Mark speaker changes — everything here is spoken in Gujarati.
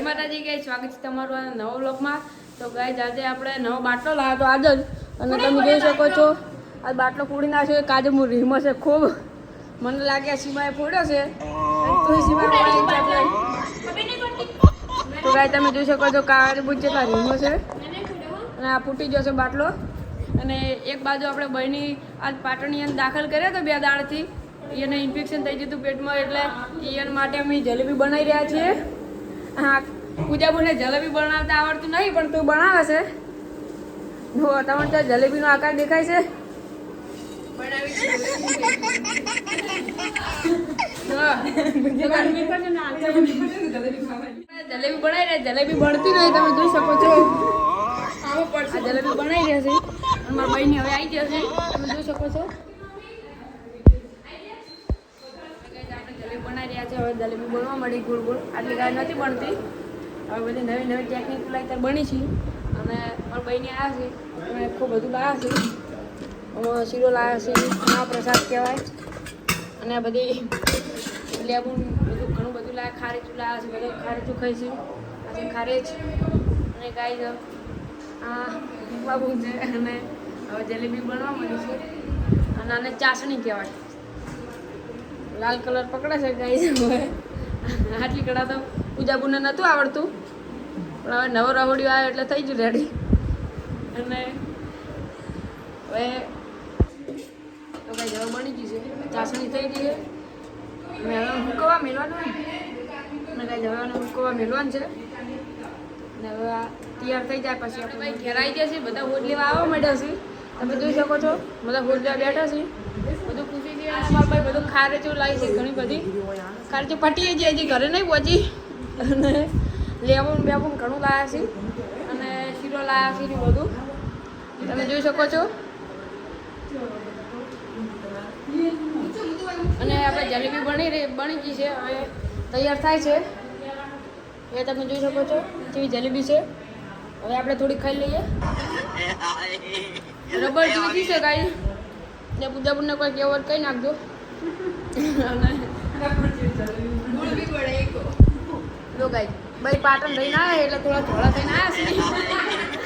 Speaker 1: માતાજી ગાઈસ, સ્વાગત છે તમારું આ નવા વ્લોગમાં. તો ગાઈસ આજે આપણે નવો બાટલો લાવ્યો તો આજે જ, અને તમે જોઈ શકો છો આ બાટલો ફોડી નાખ્યો. કાજે હું રીમો છે ખૂબ, મને લાગે સીમાએ ફોડ્યો છે તો સીમા પડી છે. તો ગાઈસ તમે જોઈ શકો છો કાજે બુજ જેટલા રીમો છે અને આ ફૂટી ગયો છે બાટલો. અને એક બાજુ આપણે બહેની આજ પાટણની અંદર દાખલ કર્યા તો 2 દાડથી, એને ઇન્ફેક્શન થઈ ગયું હતું પેટમાં, એટલે એના માટે અમે જલેબી બનાવી રહ્યા છીએ. હા, પૂજાબુને જલેબી બનાવતા આવડતું નહીં, પણ તું બનાવે છે. જો તમને તો જલેબીનો આકાર દેખાય છે. જલેબી બનાવી રહ્યા, જલેબી બનતી નહીં, તમે જોઈ શકો છો. આ જલેબી બનાવી રહ્યા છે, અમારા બહેની હવે આવી જશે, તમે જોઈ શકો છો. બનાવી રહ્યા છે. હવે જલેબી બનવા મળી ગોળ ગોળ, આટલી ગાય નથી બનતી. હવે બધી નવી નવી ટેકનિક લાવી બની છે. અને મારા બહેની આવ્યા છે, અમે ખૂબ બધું લાવ્યા છે. શીરો લાવ્યા છે, મહાપ્રસાદ કહેવાય. અને આ બધી લેબુ બધું ઘણું બધું લાવ્યા, ખારેચું લાવ્યા છે, બધું ખારેચું ખાઈ છે. આજે ખારેચ અને ગાય આ બાબુ છે. અને હવે જલેબી બનવા મળી છે, અને આને ચાસણી કહેવાય. લાલ કલર પકડે છે ગાઈસ. હવે આટલી કડા તો પૂજાબુને નહોતું આવડતું, પણ હવે નવો રહોડિયો આવ્યો એટલે થઈ ગયું રેડી. અને હવે તો ગાઈસ હવે બની ગઈ છે, ચાસણી થઈ ગઈ છે. અને હવે હુકવા મેળવાનું ને ગાઈસ, હવે હુકવા મેળવાનું છે. અને હવે આ તૈયાર થઈ જાય પછી આપણે ભાઈ ઘેર આવી ગયા છે. બધા હોજ લેવા આવવા માંડ્યા છે, તમે જોઈ શકો છો. બધા હોજ લેવા બેઠા છે, બધું ખુશી છે. અમારા ભાઈ બધું ખારેચું લાવી છે, ઘણી બધી ખારેચું પટીએ છે, હજી ઘરે નહીં પહોંચી. અને લેવું બેવું ઘણું લાવ્યા છે, અને શીરો લાવ્યા છે ને બધું તમે જોઈ શકો છો. અને આપણે જલેબી બની ગઈ છે, હવે તૈયાર થાય છે. એ તમે જોઈ શકો છો કેવી જલેબી છે. હવે આપણે થોડી ખાઈ લઈએ. રબર જેવી છે ગાઈ, ને પૂજાપુરને કોઈ કેવર કઈ નાખજો. લો ગાઈ, ભાઈ પાટણ રહીને આવ્યા એટલે થોડા થોડા થઈને આવ્યા છે.